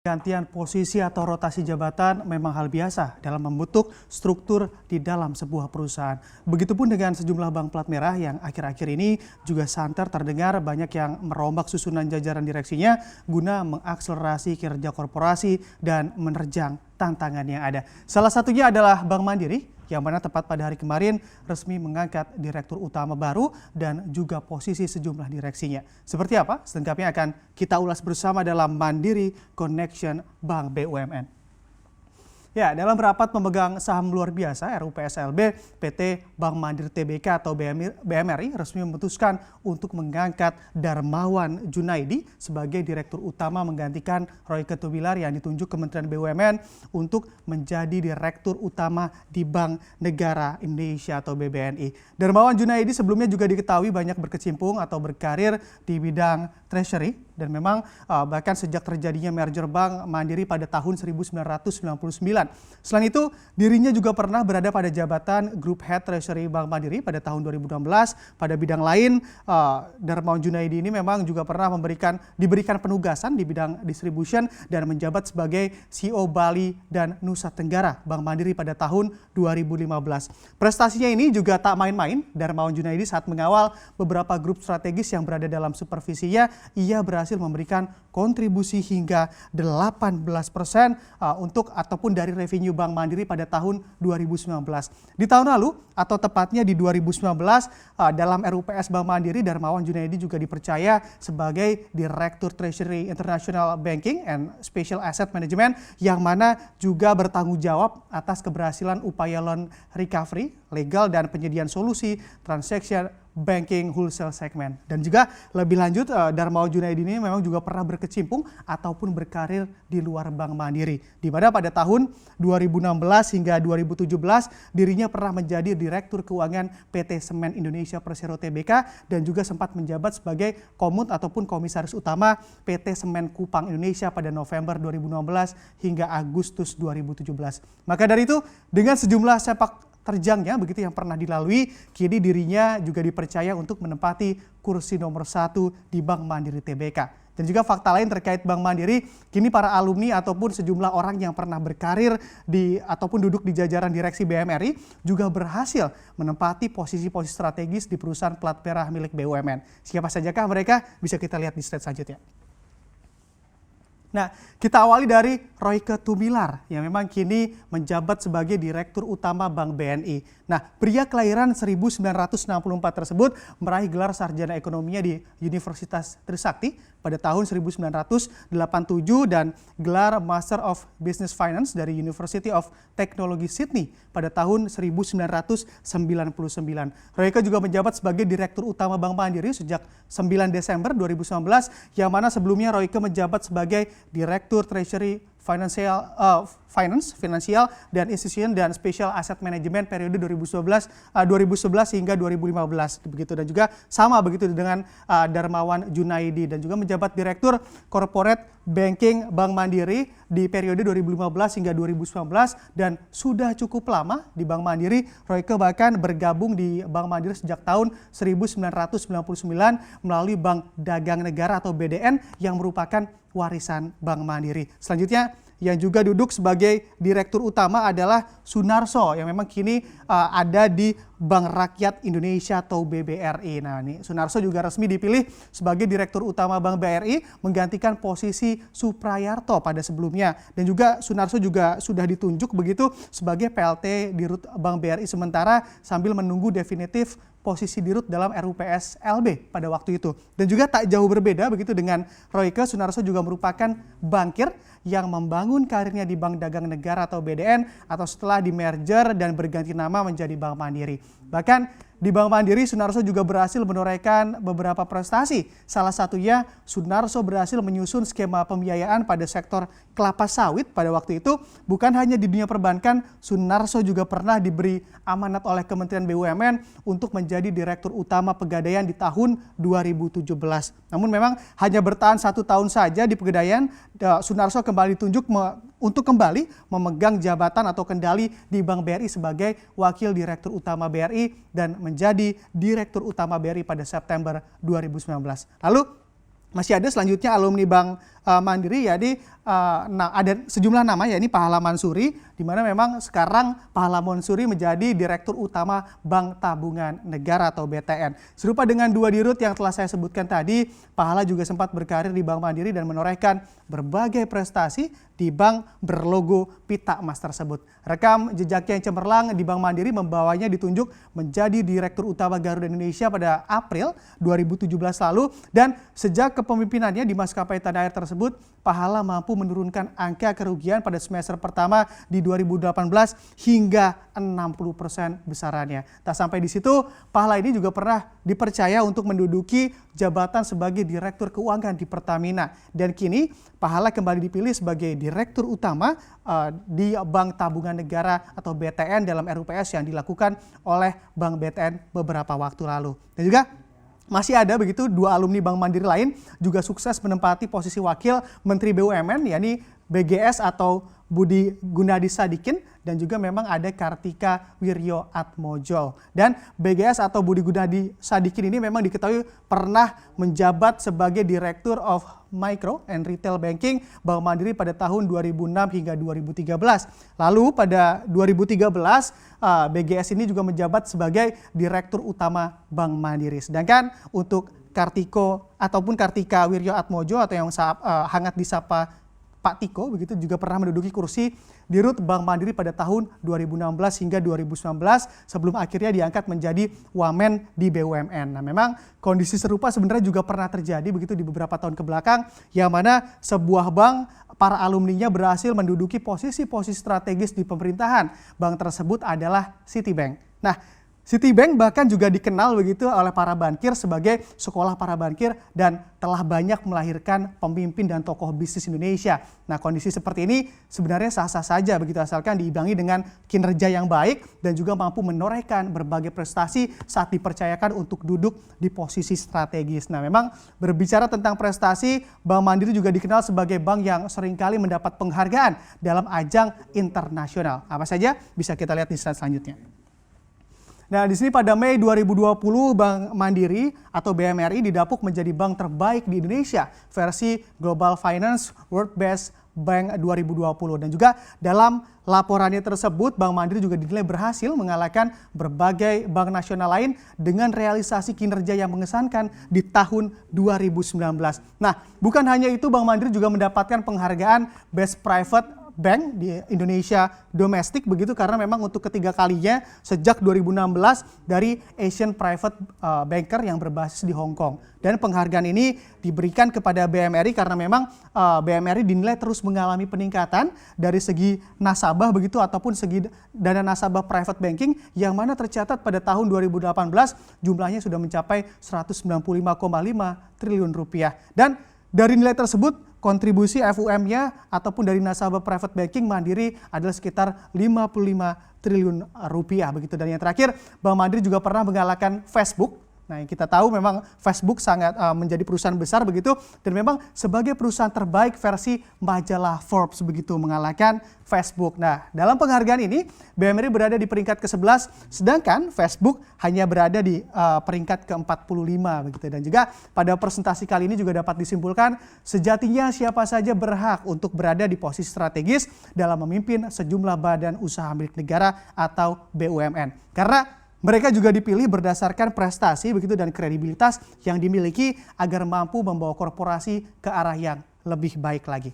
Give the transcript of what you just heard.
Gantian posisi atau rotasi jabatan memang hal biasa dalam membentuk struktur di dalam sebuah perusahaan. Begitupun dengan sejumlah bank plat merah yang akhir-akhir ini juga santer terdengar banyak yang merombak susunan jajaran direksinya guna mengakselerasi kinerja korporasi dan menerjang tantangan yang ada. Salah satunya adalah Bank Mandiri, yang mana tepat pada hari kemarin resmi mengangkat direktur utama baru dan juga posisi sejumlah direksinya. Seperti apa? Selengkapnya akan kita ulas bersama dalam Mandiri Connection Bank BUMN. Ya, dalam rapat pemegang saham luar biasa RUPSLB, PT Bank Mandiri Tbk atau BMRI resmi memutuskan untuk mengangkat Darmawan Junaidi sebagai Direktur Utama menggantikan Royke Tumilar yang ditunjuk Kementerian BUMN untuk menjadi Direktur Utama di Bank Negara Indonesia atau BBNI. Darmawan Junaidi sebelumnya juga diketahui banyak berkecimpung atau berkarir di bidang treasury dan memang bahkan sejak terjadinya merger Bank Mandiri pada tahun 1999. Selain itu, dirinya juga pernah berada pada jabatan Group Head Treasury Bank Mandiri pada tahun 2016. Pada bidang lain, Darmawan Junaidi ini memang juga pernah diberikan penugasan di bidang distribution dan menjabat sebagai CEO Bali dan Nusa Tenggara Bank Mandiri pada tahun 2015. Prestasinya ini juga tak main-main. Darmawan Junaidi saat mengawal beberapa grup strategis yang berada dalam supervisinya, ia berhasil memberikan kontribusi hingga 18% untuk ataupun dari revenue Bank Mandiri pada tahun 2019. Di tahun lalu atau tepatnya di 2019 dalam RUPS Bank Mandiri, Darmawan Junaidi juga dipercaya sebagai Direktur Treasury International Banking and Special Asset Management yang mana juga bertanggung jawab atas keberhasilan upaya loan recovery, legal dan penyediaan solusi transaction banking wholesale segment. Dan juga lebih lanjut, Darmawan Junaidi ini memang juga pernah berkecimpung ataupun berkarir di luar Bank Mandiri. Di mana pada tahun 2016 hingga 2017 dirinya pernah menjadi Direktur Keuangan PT Semen Indonesia Persero Tbk dan juga sempat menjabat sebagai Komut ataupun Komisaris Utama PT Semen Kupang Indonesia pada November 2016 hingga Agustus 2017. Maka dari itu, dengan sejumlah sepak terjangnya begitu yang pernah dilalui, kini dirinya juga dipercaya untuk menempati kursi nomor 1 di Bank Mandiri Tbk. Dan juga fakta lain terkait Bank Mandiri, kini para alumni ataupun sejumlah orang yang pernah berkarir ataupun duduk di jajaran direksi BMRI juga berhasil menempati posisi-posisi strategis di perusahaan plat merah milik BUMN. Siapa sajakah mereka? Bisa kita lihat di slide selanjutnya. Nah, kita awali dari Royke Tumilar yang memang kini menjabat sebagai Direktur Utama Bank BNI. Nah, pria kelahiran 1964 tersebut meraih gelar sarjana ekonominya di Universitas Trisakti pada tahun 1987 dan gelar Master of Business Finance dari University of Technology Sydney pada tahun 1999. Royke juga menjabat sebagai Direktur Utama Bank Mandiri sejak 9 Desember 2019 yang mana sebelumnya Royke menjabat sebagai Direktur Treasury Finance, Finansial dan Institution dan Special Asset Management periode 2011 hingga 2015 begitu, dan juga sama begitu dengan Darmawan Junaidi dan juga menjabat Direktur Corporate Banking Bank Mandiri di periode 2015 hingga 2019 dan sudah cukup lama di Bank Mandiri. Royke bahkan bergabung di Bank Mandiri sejak tahun 1999 melalui Bank Dagang Negara atau BDN yang merupakan warisan Bank Mandiri. Selanjutnya yang juga duduk sebagai Direktur Utama adalah Sunarso yang memang kini ada di Bank Rakyat Indonesia atau BBRI. Nah, ini Sunarso juga resmi dipilih sebagai Direktur Utama Bank BRI menggantikan posisi Suprayarto pada sebelumnya. Dan juga Sunarso juga sudah ditunjuk begitu sebagai PLT Dirut Bank BRI sementara sambil menunggu definitif posisi Dirut dalam RUPS LB pada waktu itu. Dan juga tak jauh berbeda begitu dengan Royke, Sunarso juga merupakan bankir yang membangun karirnya di Bank Dagang Negara atau BDN atau setelah di merger dan berganti nama menjadi Bank Mandiri. Bahkan di Bank Mandiri, Sunarso juga berhasil menorehkan beberapa prestasi. Salah satunya, Sunarso berhasil menyusun skema pembiayaan pada sektor kelapa sawit pada waktu itu. Bukan hanya di dunia perbankan, Sunarso juga pernah diberi amanat oleh Kementerian BUMN untuk menjadi Direktur Utama Pegadaian di tahun 2017. Namun memang hanya bertahan 1 tahun saja di Pegadaian, Sunarso kembali ditunjuk untuk kembali memegang jabatan atau kendali di Bank BRI sebagai Wakil Direktur Utama BRI dan menjadi Direktur Utama BRI pada September 2019. Lalu masih ada selanjutnya alumni Bank Mandiri, jadi ada sejumlah nama, ya ini Pahala Mansuri, di mana memang sekarang Pahala Mansuri menjadi Direktur Utama Bank Tabungan Negara atau BTN. Serupa dengan dua dirut yang telah saya sebutkan tadi, Pahala juga sempat berkarir di Bank Mandiri dan menorehkan berbagai prestasi di bank berlogo pita emas tersebut. Rekam jejaknya yang cemerlang di Bank Mandiri membawanya ditunjuk menjadi Direktur Utama Garuda Indonesia pada April 2017 lalu, dan sejak kepemimpinannya di maskapai tanah air tersebut, Pahala mampu menurunkan angka kerugian pada semester pertama di 2018 hingga 60% besarannya. Tak sampai di situ, Pahala ini juga pernah dipercaya untuk menduduki jabatan sebagai Direktur Keuangan di Pertamina. Dan kini Pahala kembali dipilih sebagai Direktur Utama di Bank Tabungan Negara atau BTN dalam RUPS yang dilakukan oleh Bank BTN beberapa waktu lalu. Dan juga masih ada begitu dua alumni Bank Mandiri lain juga sukses menempati posisi Wakil Menteri BUMN, yakni BGS atau Budi Gunadi Sadikin, dan juga memang ada Kartika Wirjo Atmojo. Dan BGS atau Budi Gunadi Sadikin ini memang diketahui pernah menjabat sebagai Direktur of Micro and Retail Banking Bank Mandiri pada tahun 2006 hingga 2013. Lalu pada 2013 BGS ini juga menjabat sebagai Direktur Utama Bank Mandiri. Sedangkan untuk Kartika Wirjo Atmojo atau yang hangat disapa Pak Tiko begitu juga pernah menduduki kursi Dirut Bank Mandiri pada tahun 2016 hingga 2019 sebelum akhirnya diangkat menjadi Wamen di BUMN. Nah, memang kondisi serupa sebenarnya juga pernah terjadi begitu di beberapa tahun kebelakang, yang mana sebuah bank para alumninya berhasil menduduki posisi-posisi strategis di pemerintahan. Bank tersebut adalah Citibank. Nah, Citibank bahkan juga dikenal begitu oleh para bankir sebagai sekolah para bankir dan telah banyak melahirkan pemimpin dan tokoh bisnis Indonesia. Nah, kondisi seperti ini sebenarnya sah-sah saja begitu asalkan diimbangi dengan kinerja yang baik dan juga mampu menorehkan berbagai prestasi saat dipercayakan untuk duduk di posisi strategis. Nah, memang berbicara tentang prestasi, Bank Mandiri juga dikenal sebagai bank yang seringkali mendapat penghargaan dalam ajang internasional. Apa saja bisa kita lihat di slide selanjutnya. Nah, di sini pada Mei 2020 Bank Mandiri atau BMRI didapuk menjadi bank terbaik di Indonesia versi Global Finance World Best Bank 2020. Dan juga dalam laporannya tersebut, Bank Mandiri juga dinilai berhasil mengalahkan berbagai bank nasional lain dengan realisasi kinerja yang mengesankan di tahun 2019. Nah, bukan hanya itu, Bank Mandiri juga mendapatkan penghargaan Best Private Bank di Indonesia domestik begitu karena memang untuk ketiga kalinya sejak 2016 dari Asian Private Banker yang berbasis di Hong Kong. Dan penghargaan ini diberikan kepada BMRI karena memang BMRI dinilai terus mengalami peningkatan dari segi nasabah begitu ataupun segi dana nasabah private banking yang mana tercatat pada tahun 2018 jumlahnya sudah mencapai 195,5 triliun rupiah. Dan dari nilai tersebut kontribusi FUM-nya ataupun dari nasabah private banking Mandiri adalah sekitar 55 triliun rupiah begitu. Dan yang terakhir, Bank Mandiri juga pernah mengalahkan Facebook. Nah, yang kita tahu memang Facebook sangat menjadi perusahaan besar begitu dan memang sebagai perusahaan terbaik versi majalah Forbes begitu mengalahkan Facebook. Nah, dalam penghargaan ini BMRI berada di peringkat ke-11 sedangkan Facebook hanya berada di peringkat ke-45 begitu. Dan juga pada presentasi kali ini juga dapat disimpulkan sejatinya siapa saja berhak untuk berada di posisi strategis dalam memimpin sejumlah badan usaha milik negara atau BUMN. Karena mereka juga dipilih berdasarkan prestasi begitu dan kredibilitas yang dimiliki agar mampu membawa korporasi ke arah yang lebih baik lagi.